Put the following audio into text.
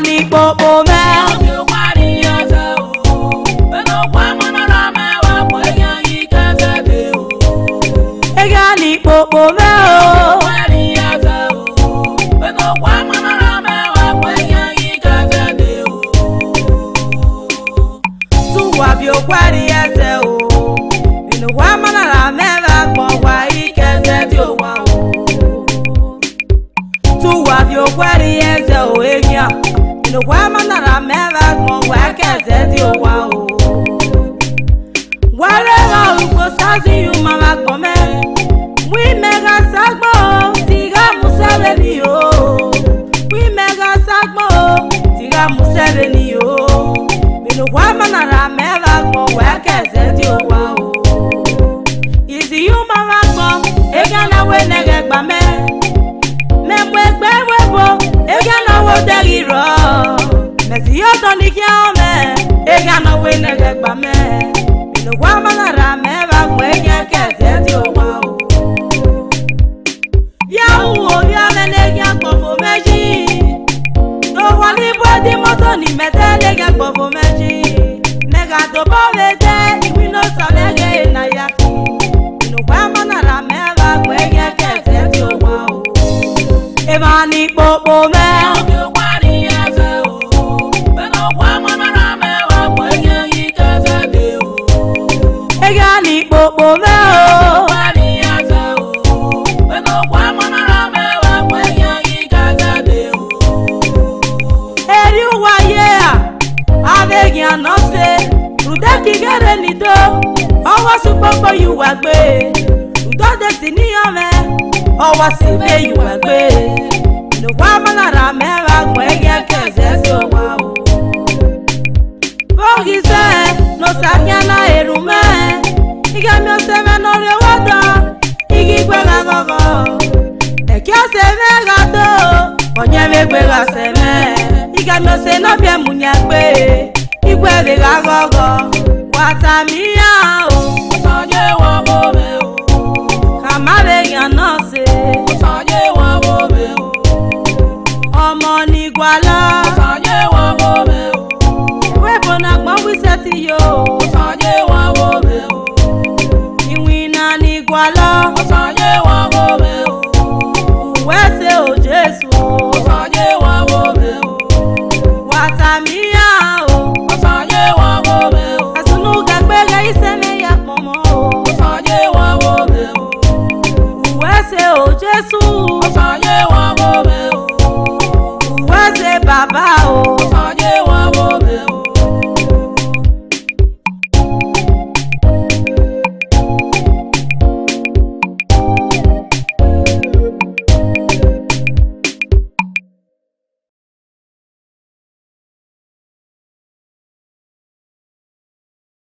Evani popo me. Egani popo me o. Tu wavyo kwari ese o. Inu wa manara meva kwa ikeze dio wa o. Tu wavyo kwari ese o egya. Inu wa manara meva kwa ikeze dio wa o. Whatever uko sazi yu mama kome. We mega sagmo, tiga museveni yo. We mega sagmo, tiga museveni yo. Binu wa manara meva mo weke zeti o wa o. Isi yu mama kom, ega na we nege bame. Memwe webo, ega na wo deri ro. Mesi yo toni kia ome, ega na we nege bame. Binu wa manara meva mo weke zeti o wa o. Di moto ni metele ga bobo meji nega do bovete iwi no salege na yaki inu kwa manara meva kwege kese ti o wa o evani popo me egani popo me o no say Rudaki gere nido owa supopo you wa gbe Rudo destiny ome owa sibe you wa gbe no wa manara meva kwege keze so wa o Fogi se no sabia na erume Iga mi oseme no re wada Igi kwega gogo Eki oseme gato Onye me kwega seme Iga mi ose no bia munyagbe Igwe de la gogo, watamia o. Osanye wa bobe o. Kamale ya nose. Osanye wa bobe o. Ọmọ ni gwala. Osanye wa bobe o. Webo na gbọn wiseti yo. Osanye wa bobe o. Iwina ni gwala. Osanye wa bobe o. Uwese o Jesu. Osanye wa bobe o. Watamia o. Jesu, Osanye wa bobe o. Uwase baba o.